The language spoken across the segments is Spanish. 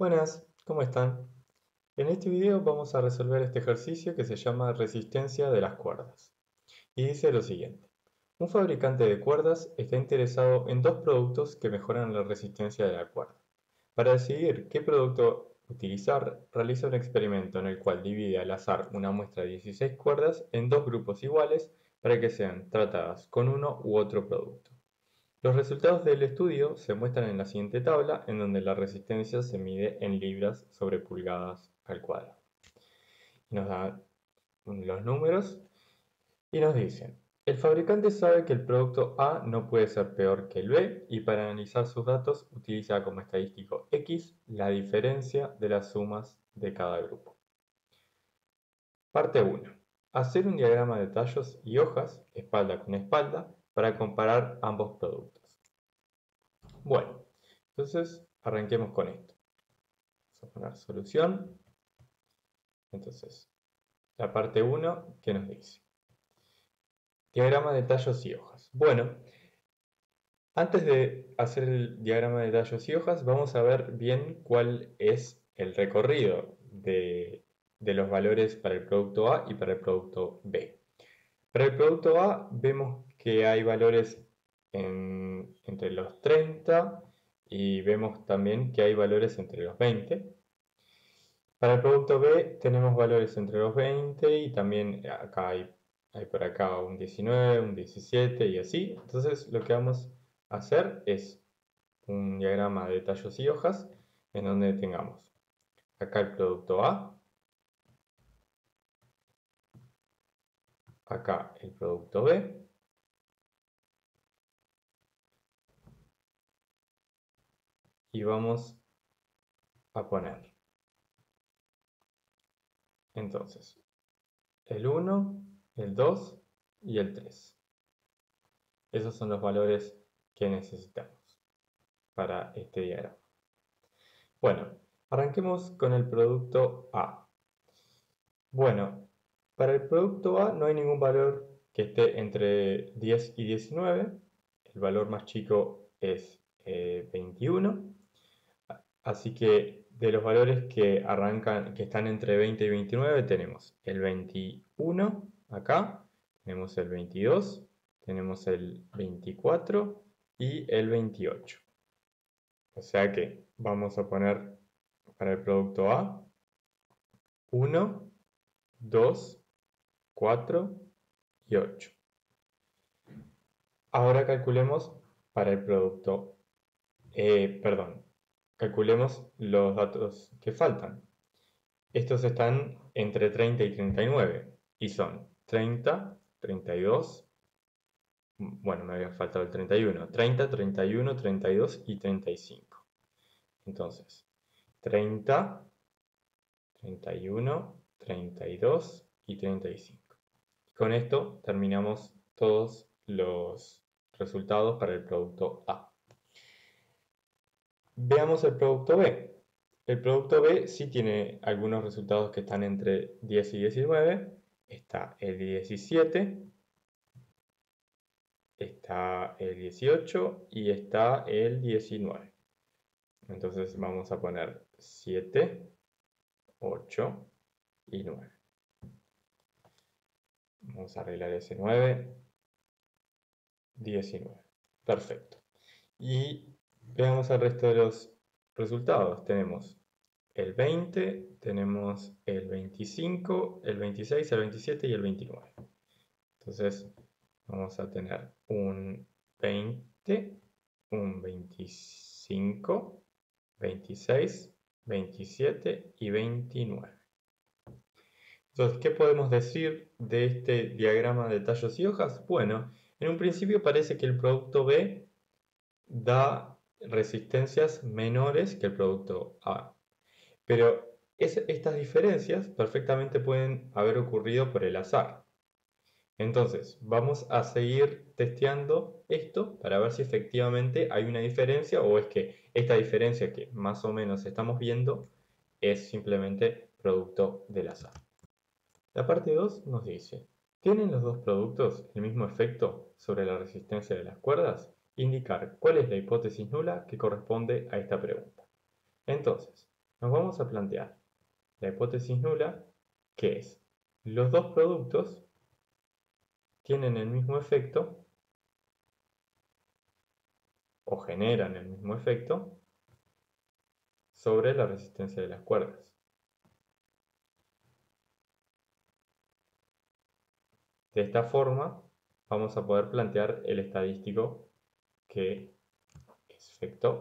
Buenas, ¿cómo están? En este video vamos a resolver este ejercicio que se llama resistencia de las cuerdas. Y dice lo siguiente. Un fabricante de cuerdas está interesado en dos productos que mejoran la resistencia de la cuerda. Para decidir qué producto utilizar, realiza un experimento en el cual divide al azar una muestra de 16 cuerdas en dos grupos iguales para que sean tratadas con uno u otro producto. Los resultados del estudio se muestran en la siguiente tabla, en donde la resistencia se mide en libras sobre pulgadas al cuadrado. Nos da los números y nos dicen, el fabricante sabe que el producto A no puede ser peor que el B y para analizar sus datos utiliza como estadístico X la diferencia de las sumas de cada grupo. Parte 1. Hacer un diagrama de tallos y hojas, espalda con espalda, para comparar ambos productos. Bueno, entonces arranquemos con esto. Vamos a poner solución. Entonces, la parte 1, ¿qué nos dice? Diagrama de tallos y hojas. Bueno, antes de hacer el diagrama de tallos y hojas, vamos a ver bien cuál es el recorrido de los valores para el producto A y para el producto B. Para el producto A vemos que hay valores entre los 30 y vemos también que hay valores entre los 20. Para el producto B tenemos valores entre los 20 y también acá hay por acá un 19, un 17 y así. Entonces lo que vamos a hacer es un diagrama de tallos y hojas en donde tengamos acá el producto A, acá el producto B, y vamos a poner entonces el 1, el 2 y el 3. Esos son los valores que necesitamos para este diagrama. Bueno, arranquemos con el producto A. Bueno, para el producto A no hay ningún valor que esté entre 10 y 19. El valor más chico es 21. Así que de los valores que arrancan, que están entre 20 y 29, tenemos el 21 acá, tenemos el 22, tenemos el 24 y el 28. O sea que vamos a poner para el producto A 1, 2, 4 y 8. Ahora calculemos para el producto, calculemos los datos que faltan. Estos están entre 30 y 39 y son 30, 32, bueno, me había faltado el 31, 30, 31, 32 y 35. Entonces, 30, 31, 32 y 35. Con esto terminamos todos los resultados para el producto A. Veamos el producto B. El producto B sí tiene algunos resultados que están entre 10 y 19. Está el 17, está el 18 y está el 19. Entonces vamos a poner 7, 8 y 9. Vamos a arreglar ese 9, 19. Perfecto. Y veamos el resto de los resultados. Tenemos el 20, tenemos el 25, el 26, el 27 y el 29. Entonces vamos a tener un 20, un 25, 26, 27 y 29. Entonces, ¿qué podemos decir de este diagrama de tallos y hojas? Bueno, en un principio parece que el producto B da resistencias menores que el producto A. Pero estas diferencias perfectamente pueden haber ocurrido por el azar. Entonces, vamos a seguir testeando esto para ver si efectivamente hay una diferencia o es que esta diferencia que más o menos estamos viendo es simplemente producto del azar. La parte 2 nos dice, ¿tienen los dos productos el mismo efecto sobre la resistencia de las cuerdas? Indicar cuál es la hipótesis nula que corresponde a esta pregunta. Entonces, nos vamos a plantear la hipótesis nula, que es los dos productos tienen el mismo efecto o generan el mismo efecto sobre la resistencia de las cuerdas. De esta forma vamos a poder plantear el estadístico que es efecto,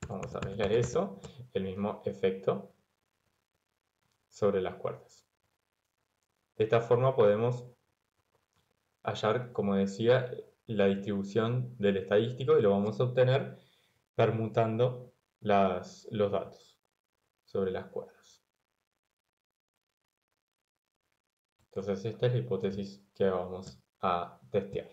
vamos a arreglar eso, el mismo efecto sobre las cuerdas. De esta forma podemos hallar, como decía, la distribución del estadístico y lo vamos a obtener permutando los datos sobre las cuerdas. Entonces esta es la hipótesis que vamos a testear.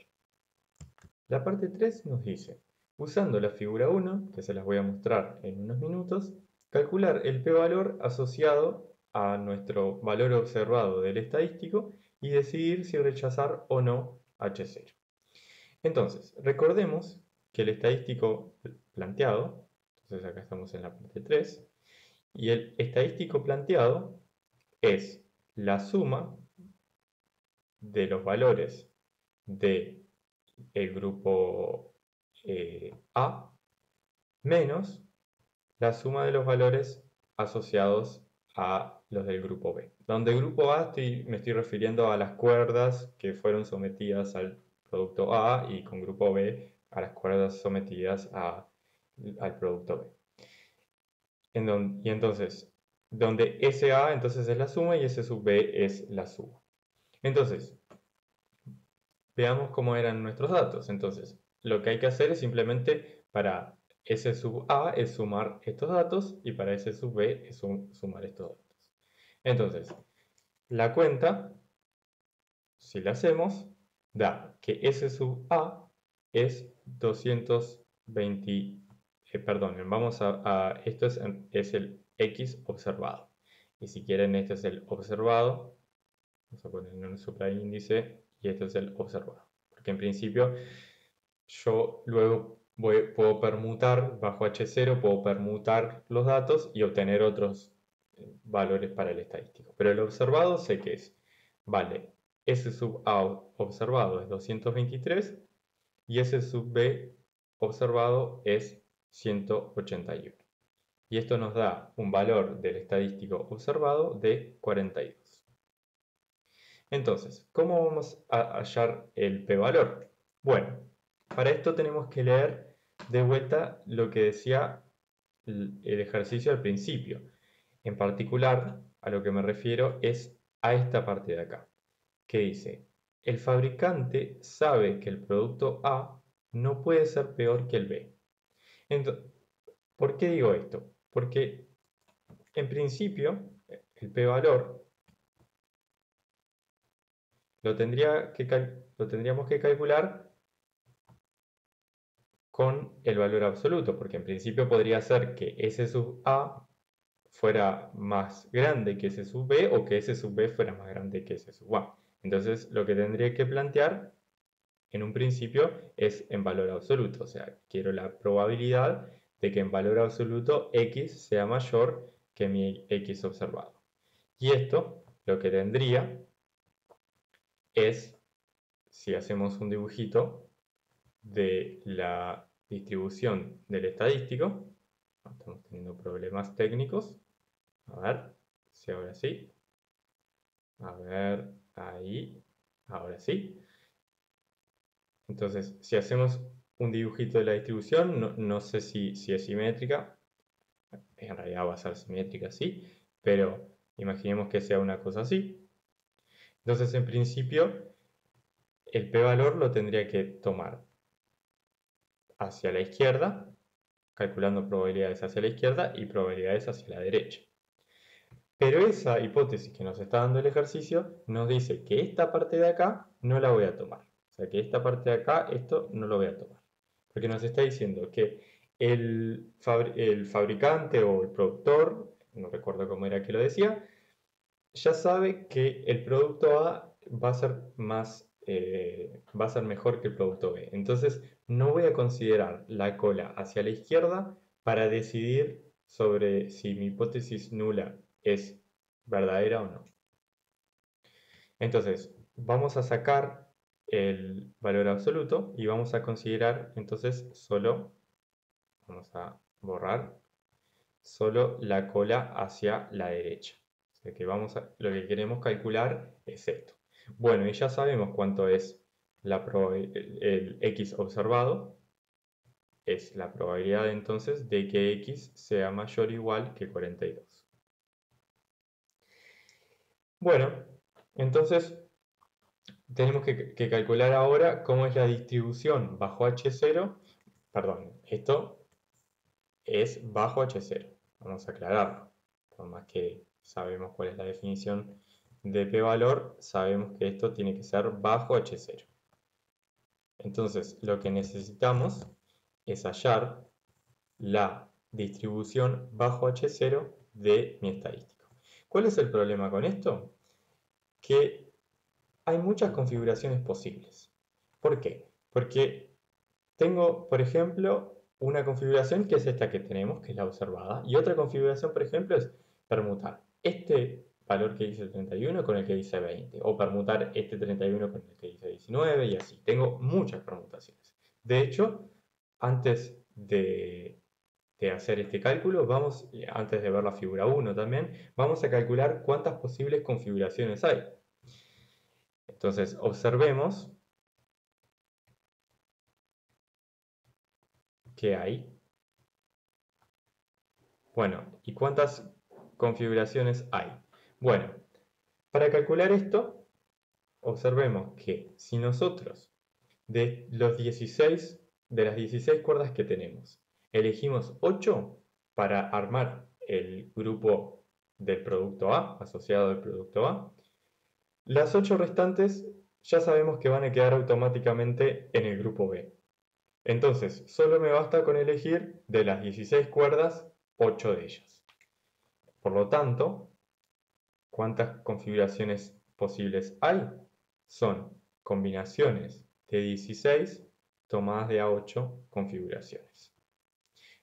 La parte 3 nos dice, usando la figura 1, que se las voy a mostrar en unos minutos, calcular el p-valor asociado a nuestro valor observado del estadístico y decidir si rechazar o no H0. Entonces, recordemos que el estadístico planteado, entonces acá estamos en la parte 3, y el estadístico planteado es la suma de los valores del grupo A menos la suma de los valores asociados a los del grupo B. Donde el grupo A me estoy refiriendo a las cuerdas que fueron sometidas al producto A y con grupo B a las cuerdas sometidas al producto B. Y entonces, donde SA entonces es la suma y S sub B es la suma. Entonces, veamos cómo eran nuestros datos. Entonces, lo que hay que hacer es simplemente para S sub A es sumar estos datos y para S sub B es sumar estos datos. Entonces, la cuenta, si la hacemos, da que S sub A es 220, vamos esto es el X observado. Y si quieren, este es el observado, vamos a poner un supraíndice y este es el observado. Porque en principio yo luego puedo permutar, bajo H0, puedo permutar los datos y obtener otros valores para el estadístico. Pero el observado sé que es, vale, S sub A observado es 223 y S sub B observado es 181. Y esto nos da un valor del estadístico observado de 42. Entonces, ¿cómo vamos a hallar el p-valor? Bueno, para esto tenemos que leer de vuelta lo que decía el ejercicio al principio. En particular, a lo que me refiero es a esta parte de acá, que dice, el fabricante sabe que el producto A no puede ser peor que el B. Entonces, ¿por qué digo esto? Porque en principio el p-valor lo tendríamos que calcular con el valor absoluto, porque en principio podría ser que S sub A fuera más grande que S sub B o que S sub B fuera más grande que S sub A. Entonces lo que tendría que plantear en un principio es en valor absoluto, o sea, quiero la probabilidad de que en valor absoluto X sea mayor que mi X observado. Y esto lo que tendría es, si hacemos un dibujito de la distribución del estadístico, estamos teniendo problemas técnicos, a ver si ahora sí, a ver, ahí, ahora sí. Entonces, si hacemos un dibujito de la distribución, no sé si es simétrica, en realidad va a ser simétrica, sí, pero imaginemos que sea una cosa así. Entonces, en principio, el p-valor lo tendría que tomar hacia la izquierda, calculando probabilidades hacia la izquierda y probabilidades hacia la derecha. Pero esa hipótesis que nos está dando el ejercicio nos dice que esta parte de acá no la voy a tomar. O sea, que esta parte de acá, esto no lo voy a tomar. Porque nos está diciendo que el fabricante o el productor, no recuerdo cómo era que lo decía, ya sabe que el producto A va a ser va a ser mejor que el producto B. Entonces no voy a considerar la cola hacia la izquierda para decidir sobre si mi hipótesis nula es verdadera o no. Entonces, vamos a sacar el valor absoluto y vamos a considerar entonces solo, vamos a borrar, solo la cola hacia la derecha. O sea que lo que queremos calcular es esto. Bueno, y ya sabemos cuánto es el x observado. Es la probabilidad entonces de que x sea mayor o igual que 42. Bueno, entonces tenemos que calcular ahora cómo es la distribución bajo H0. Perdón, esto es bajo H0. Vamos a aclararlo. Por más que sabemos cuál es la definición de p-valor, sabemos que esto tiene que ser bajo H0. Entonces, lo que necesitamos es hallar la distribución bajo H0 de mi estadístico. ¿Cuál es el problema con esto? Que hay muchas configuraciones posibles. ¿Por qué? Porque tengo, por ejemplo, una configuración que es esta que tenemos, que es la observada, y otra configuración, por ejemplo, es permutar este valor que dice 31 con el que dice 20, o permutar este 31 con el que dice 19, y así. Tengo muchas permutaciones. De hecho, antes de hacer este cálculo, antes de ver la figura 1 también, vamos a calcular cuántas posibles configuraciones hay. Entonces, observemos que hay. Bueno, ¿y cuántas configuraciones hay? Bueno, para calcular esto, observemos que si nosotros de las 16 cuerdas que tenemos, elegimos 8 para armar el grupo del producto A, asociado al producto A, las 8 restantes ya sabemos que van a quedar automáticamente en el grupo B. Entonces, solo me basta con elegir de las 16 cuerdas 8 de ellas. Por lo tanto, ¿cuántas configuraciones posibles hay? Son combinaciones de 16 tomadas de a 8 configuraciones.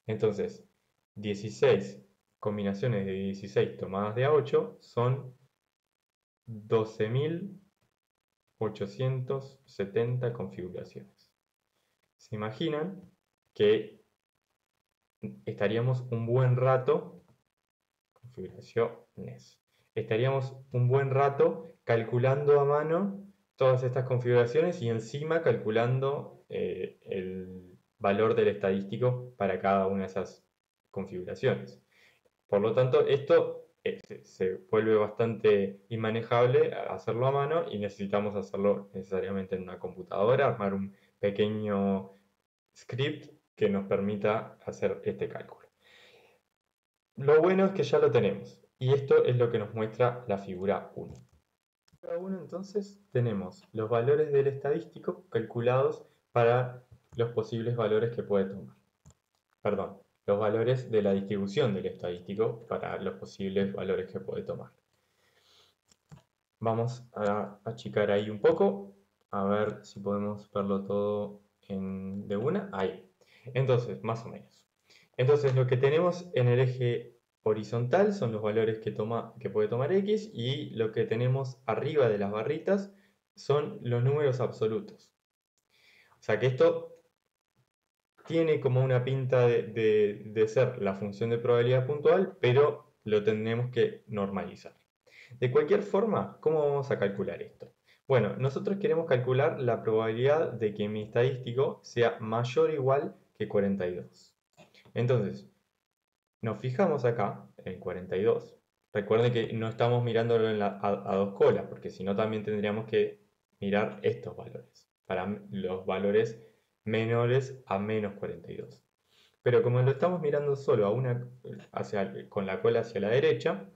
Entonces, 16 combinaciones de 16 tomadas de a 8 son 12.870 configuraciones. ¿Se imaginan que estaríamos un buen rato, configuraciones, estaríamos un buen rato calculando a mano todas estas configuraciones y encima calculando el valor del estadístico para cada una de esas configuraciones? Por lo tanto, esto se vuelve bastante inmanejable hacerlo a mano y necesitamos hacerlo necesariamente en una computadora, armar un pequeño script que nos permita hacer este cálculo. Lo bueno es que ya lo tenemos y esto es lo que nos muestra la figura 1. En la figura 1 entonces tenemos los valores del estadístico calculados para los posibles valores que puede tomar. Perdón, los valores de la distribución del estadístico para los posibles valores que puede tomar. Vamos a achicar ahí un poco, a ver si podemos verlo todo de una. Ahí. Entonces, más o menos. Entonces, lo que tenemos en el eje horizontal son los valores que puede tomar X, y lo que tenemos arriba de las barritas son los números absolutos. O sea que esto tiene como una pinta de ser la función de probabilidad puntual, pero lo tenemos que normalizar. De cualquier forma, ¿cómo vamos a calcular esto? Bueno, nosotros queremos calcular la probabilidad de que mi estadístico sea mayor o igual que 42. Entonces, nos fijamos acá en 42. Recuerden que no estamos mirándolo a dos colas, porque si no también tendríamos que mirar estos valores, para los valores menores a menos 42. Pero como lo estamos mirando solo con la cola hacia la derecha,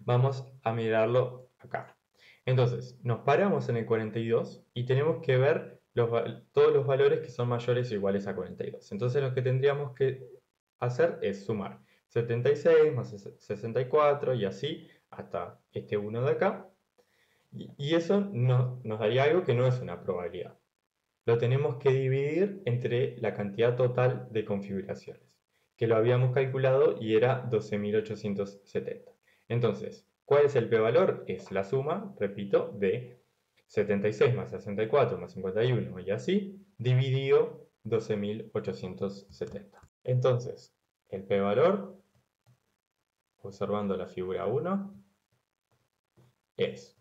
vamos a mirarlo acá. Entonces, nos paramos en el 42 y tenemos que ver todos los valores que son mayores o iguales a 42. Entonces, lo que tendríamos que hacer es sumar 76 más 64 y así hasta este 1 de acá. Y eso nos daría algo que no es una probabilidad. Lo tenemos que dividir entre la cantidad total de configuraciones. que lo habíamos calculado y era 12.870. Entonces, ¿cuál es el p-valor? Es la suma, repito, de 76 más 64 más 51 y así, dividido 12.870. Entonces, el p-valor, observando la figura 1, es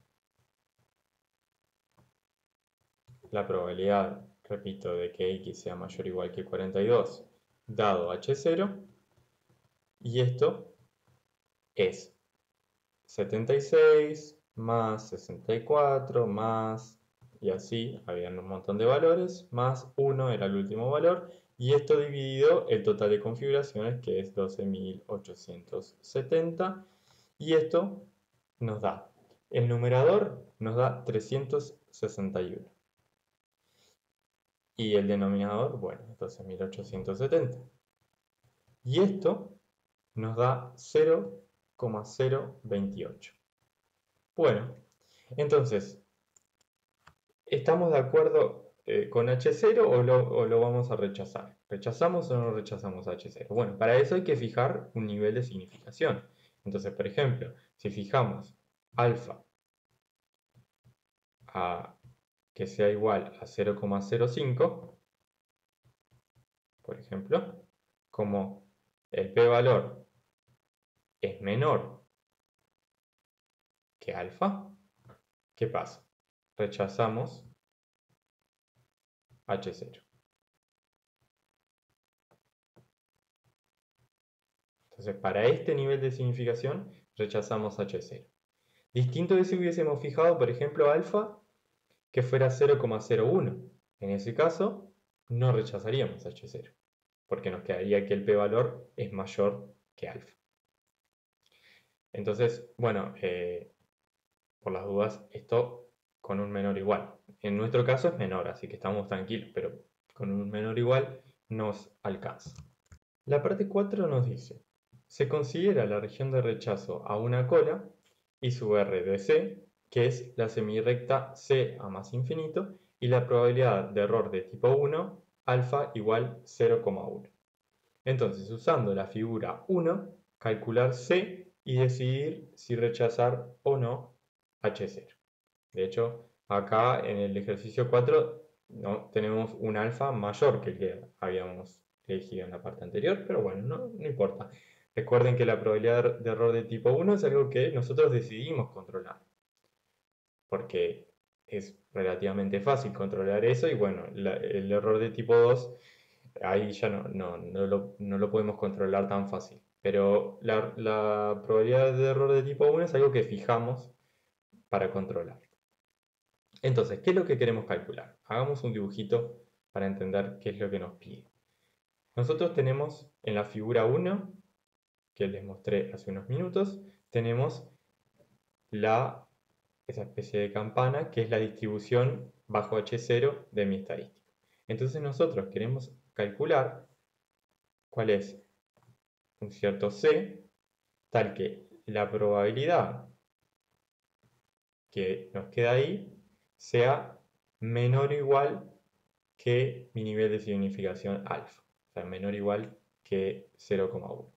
la probabilidad, repito, de que x sea mayor o igual que 42 dado h0, y esto es 76 más 64 más, y así, habían un montón de valores, más 1 era el último valor, y esto dividido el total de configuraciones, que es 12.870, y esto nos da, el numerador nos da 361, y el denominador, bueno, 12.870. Y esto nos da 0,028. Bueno, entonces, ¿estamos de acuerdo con H0 o lo vamos a rechazar? ¿Rechazamos o no rechazamos H0? Bueno, para eso hay que fijar un nivel de significación. Entonces, por ejemplo, si fijamos alfa a que sea igual a 0,05, por ejemplo, como el p-valor es menor que alfa, ¿qué pasa? Rechazamos H0. Entonces, para este nivel de significación, rechazamos H0. Distinto de si hubiésemos fijado, por ejemplo, alfa que fuera 0,01. En ese caso, no rechazaríamos H0, porque nos quedaría que el p-valor es mayor que alfa. Entonces, bueno, por las dudas, esto con un menor igual. En nuestro caso es menor, así que estamos tranquilos, pero con un menor igual nos alcanza. La parte 4 nos dice, se considera la región de rechazo a una cola y su R de C, que es la semirrecta C a más infinito, y la probabilidad de error de tipo 1, alfa igual 0,1. Entonces, usando la figura 1, calcular C y decidir si rechazar o no H0. De hecho, acá en el ejercicio 4 ¿no? tenemos un alfa mayor que el que habíamos elegido en la parte anterior, pero bueno, no importa. Recuerden que la probabilidad de error de tipo 1 es algo que nosotros decidimos controlar, porque es relativamente fácil controlar eso y bueno, el error de tipo 2, ahí ya no lo podemos controlar tan fácil. Pero la probabilidad de error de tipo 1 es algo que fijamos para controlar. Entonces, ¿qué es lo que queremos calcular? Hagamos un dibujito para entender qué es lo que nos pide. Nosotros tenemos en la figura 1, que les mostré hace unos minutos, tenemos esa especie de campana que es la distribución bajo H0 de mi estadístico. Entonces nosotros queremos calcular cuál es un cierto C, tal que la probabilidad que nos queda ahí sea menor o igual que mi nivel de significación alfa, o sea, menor o igual que 0,1.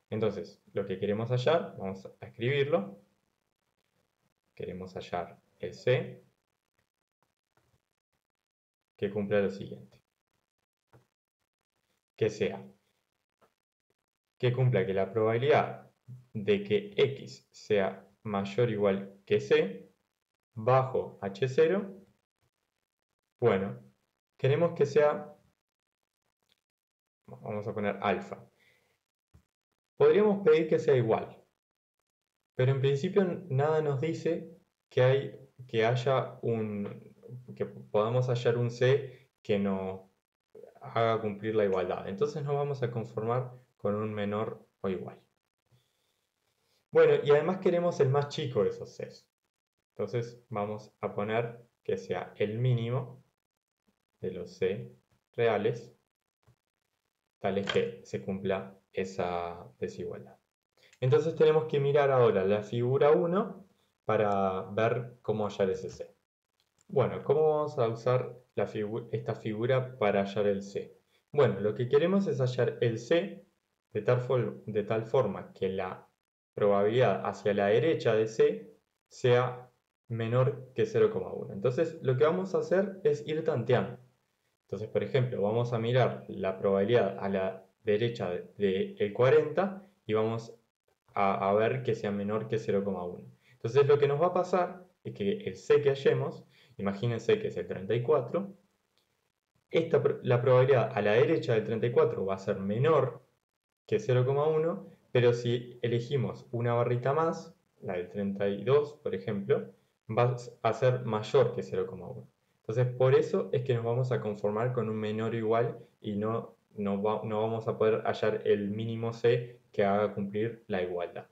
Entonces, lo que queremos hallar, vamos a escribirlo, queremos hallar el C, que cumpla lo siguiente, que sea, que cumpla que la probabilidad de que X sea mayor o igual que C, bajo H0, bueno, queremos que sea, vamos a poner alfa. Podríamos pedir que sea igual, pero en principio nada nos dice que podamos hallar un C que nos haga cumplir la igualdad. Entonces nos vamos a conformar con un menor o igual. Bueno, y además queremos el más chico de esos Cs. Entonces vamos a poner que sea el mínimo de los C reales, tales que se cumpla esa desigualdad. Entonces tenemos que mirar ahora la figura 1 para ver cómo hallar ese C. Bueno, ¿cómo vamos a usar esta figura para hallar el C? Bueno, lo que queremos es hallar el C de tal forma que la probabilidad hacia la derecha de C sea menor que 0,1. Entonces lo que vamos a hacer es ir tanteando. Entonces, por ejemplo, vamos a mirar la probabilidad a la derecha del 40 y vamos a ver que sea menor que 0,1. Entonces lo que nos va a pasar es que el C que hallemos, imagínense que es el 34, la probabilidad a la derecha del 34 va a ser menor que 0,1, pero si elegimos una barrita más, la del 32, por ejemplo, va a ser mayor que 0,1. Entonces, por eso es que nos vamos a conformar con un menor o igual y no vamos a poder hallar el mínimo C que haga cumplir la igualdad.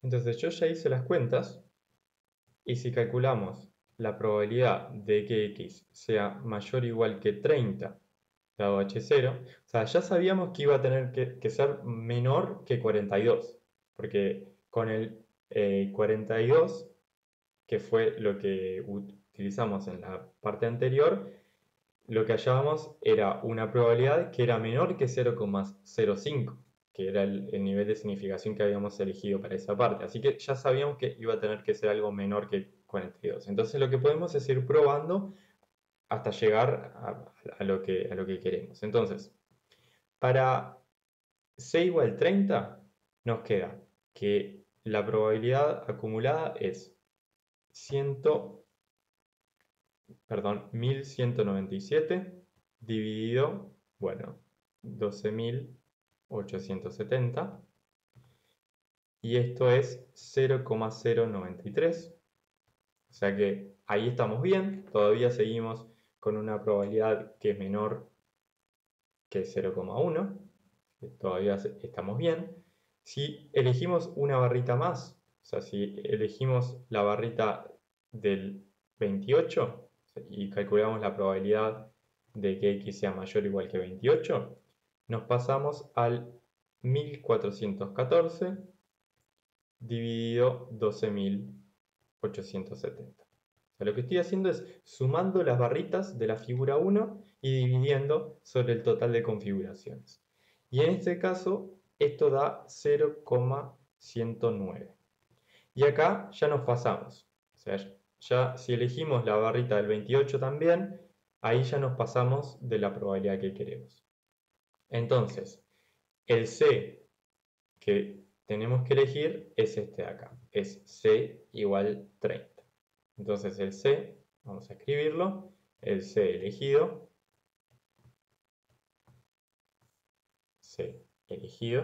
Entonces, yo ya hice las cuentas y si calculamos la probabilidad de que x sea mayor o igual que 30 dado h0, o sea, ya sabíamos que iba a tener que ser menor que 42, porque con el 42, que fue lo que utilizamos en la parte anterior, lo que hallábamos era una probabilidad que era menor que 0,05, que era el nivel de significación que habíamos elegido para esa parte. Así que ya sabíamos que iba a tener que ser algo menor que 42. Entonces lo que podemos es ir probando hasta llegar a lo que queremos. Entonces, para C igual 30, nos queda que la probabilidad acumulada es 1197 dividido, bueno, 12.870, y esto es 0,093. O sea que ahí estamos bien, todavía seguimos con una probabilidad que es menor que 0,1, todavía estamos bien. Si elegimos una barrita más, o sea, si elegimos la barrita del 28 y calculamos la probabilidad de que x sea mayor o igual que 28, nos pasamos al 1414 dividido 12.870. O sea, lo que estoy haciendo es sumando las barritas de la figura 1 y dividiendo sobre el total de configuraciones. Y en este caso, esto da 0,109. Y acá ya nos pasamos. O sea, ya si elegimos la barrita del 28 también, ahí ya nos pasamos de la probabilidad que queremos. Entonces, el C que tenemos que elegir es este de acá. Es C igual 30. Entonces el C, vamos a escribirlo, el C elegido, C elegido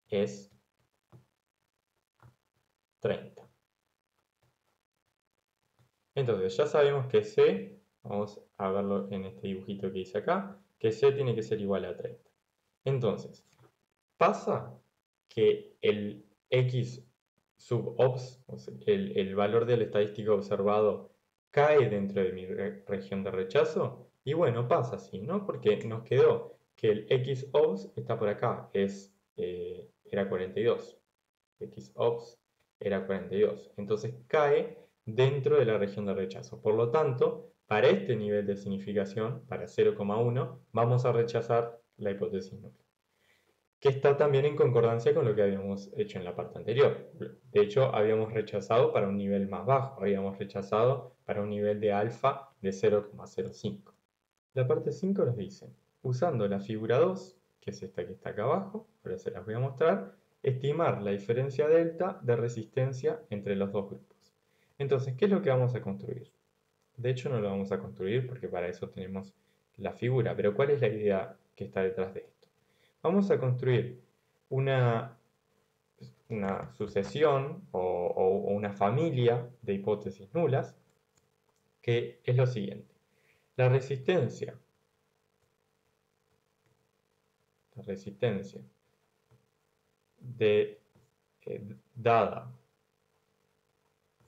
es 30. Entonces ya sabemos que C, vamos a verlo en este dibujito que hice acá, que C tiene que ser igual a 30. Entonces, pasa que el X sub ops, o sea, el valor de la estadística observado, cae dentro de mi región de rechazo. Y bueno, pasa así, ¿no? Porque nos quedó que el X ops está por acá, era 42. X ops era 42. Entonces cae dentro de la región de rechazo. Por lo tanto, para este nivel de significación, para 0,1, vamos a rechazar la hipótesis nula, que está también en concordancia con lo que habíamos hecho en la parte anterior. De hecho, habíamos rechazado para un nivel más bajo, habíamos rechazado para un nivel de alfa de 0,05. La parte 5 nos dice, usando la figura 2, que es esta que está acá abajo, ahora se las voy a mostrar, estimar la diferencia delta de resistencia entre los dos grupos. Entonces, ¿qué es lo que vamos a construir? De hecho, no lo vamos a construir porque para eso tenemos la figura, pero ¿cuál es la idea que está detrás de esto? Vamos a construir una sucesión o una familia de hipótesis nulas, que es lo siguiente. La resistencia dada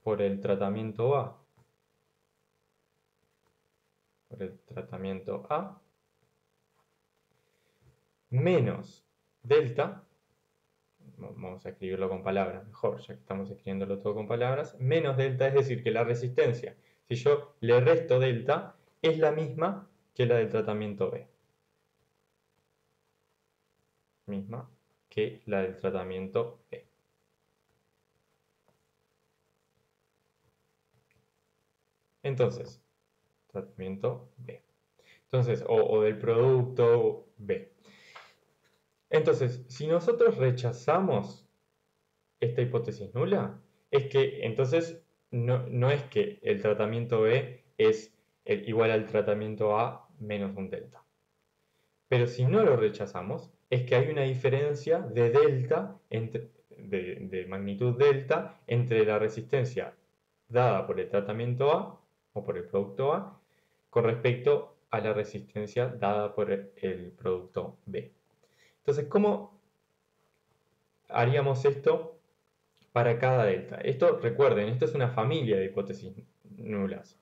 por el tratamiento A, menos delta, vamos a escribirlo con palabras mejor, ya que estamos escribiéndolo todo con palabras, menos delta, es decir, que la resistencia, si yo le resto delta, es la misma que la del tratamiento B. misma que la del tratamiento B. Entonces, tratamiento B. Entonces, o del producto B. Entonces, si nosotros rechazamos esta hipótesis nula, es que entonces no es que el tratamiento B es igual al tratamiento A menos un delta. Pero si no lo rechazamos, es que hay una diferencia de delta, de magnitud delta, entre la resistencia dada por el tratamiento A o por el producto A con respecto a la resistencia dada por el producto B. Entonces, ¿cómo haríamos esto para cada delta? Esto, recuerden, esto es una familia de hipótesis nulas.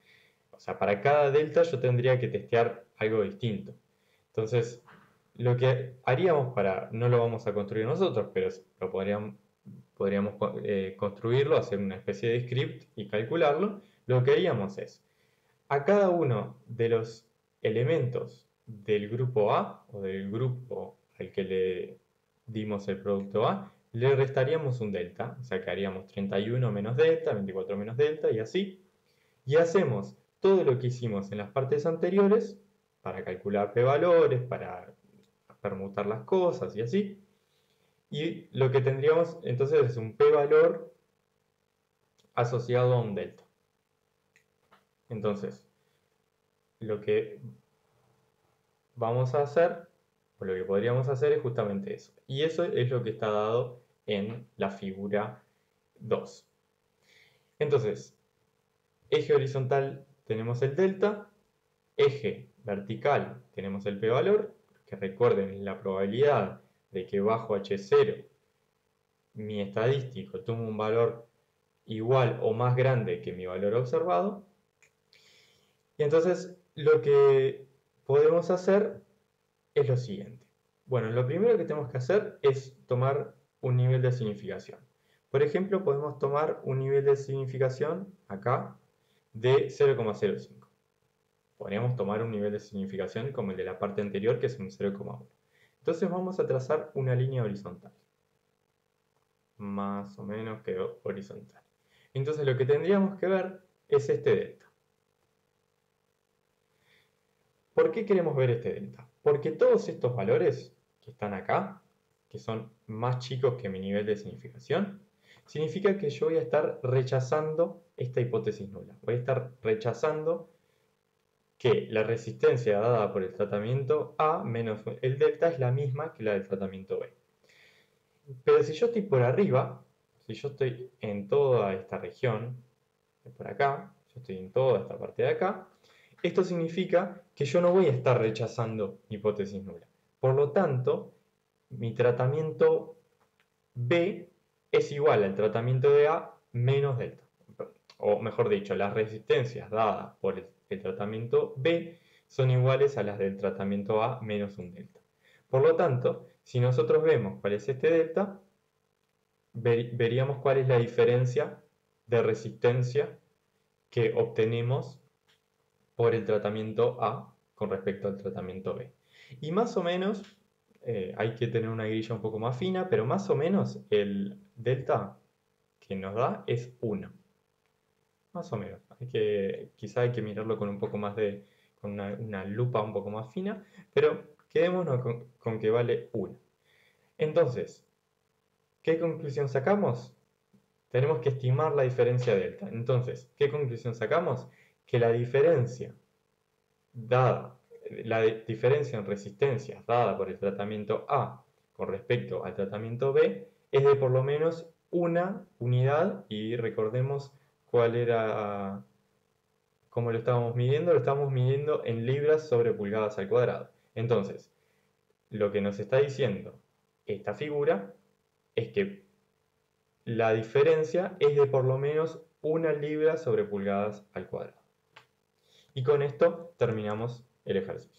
O sea, para cada delta yo tendría que testear algo distinto. Entonces, lo que haríamos no lo vamos a construir nosotros, pero lo podríamos construirlo, hacer una especie de script y calcularlo. Lo que haríamos es, a cada uno de los elementos del grupo A o del grupo al que le dimos el producto A, le restaríamos un delta, o sea que haríamos 31 menos delta, 24 menos delta y así. Y hacemos todo lo que hicimos en las partes anteriores para calcular p-valores, para permutar las cosas y así. Y lo que tendríamos entonces es un p-valor asociado a un delta. Entonces, lo que vamos a hacer, o lo que podríamos hacer es justamente eso. Y eso es lo que está dado en la figura 2. Entonces, eje horizontal tenemos el delta, eje vertical tenemos el p-valor, que recuerden es la probabilidad de que bajo h0 mi estadístico tome un valor igual o más grande que mi valor observado. Y entonces lo que podemos hacer es lo siguiente. Bueno, lo primero que tenemos que hacer es tomar un nivel de significación. Por ejemplo, podemos tomar un nivel de significación acá de 0,05. Podríamos tomar un nivel de significación como el de la parte anterior, que es un 0,1. Entonces vamos a trazar una línea horizontal. Más o menos quedó horizontal. Entonces lo que tendríamos que ver es este delta. ¿Por qué queremos ver este delta? Porque todos estos valores que están acá, que son más chicos que mi nivel de significación, significa que yo voy a estar rechazando esta hipótesis nula. Voy a estar rechazando que la resistencia dada por el tratamiento A menos el delta es la misma que la del tratamiento B. Pero si yo estoy por arriba, si yo estoy en toda esta región, de por acá, yo estoy en toda esta parte de acá, esto significa que yo no voy a estar rechazando hipótesis nula. Por lo tanto, mi tratamiento B es igual al tratamiento de A menos delta. O mejor dicho, las resistencias dadas por el tratamiento B son iguales a las del tratamiento A menos un delta. Por lo tanto, si nosotros vemos cuál es este delta, veríamos cuál es la diferencia de resistencia que obtenemos por el tratamiento A con respecto al tratamiento B. Y más o menos, hay que tener una grilla un poco más fina, pero más o menos el delta que nos da es 1. Más o menos. Quizá hay que mirarlo con un poco más con una lupa un poco más fina, pero quedémonos con que vale 1. Entonces, ¿qué conclusión sacamos? Tenemos que estimar la diferencia delta. Entonces, ¿qué conclusión sacamos? Que la diferencia en resistencias dada por el tratamiento A con respecto al tratamiento B es de por lo menos una unidad, y recordemos cuál era, cómo lo estábamos midiendo en libras sobre pulgadas al cuadrado. Entonces, lo que nos está diciendo esta figura es que la diferencia es de por lo menos 1 libra sobre pulgadas al cuadrado. Y con esto terminamos el ejercicio.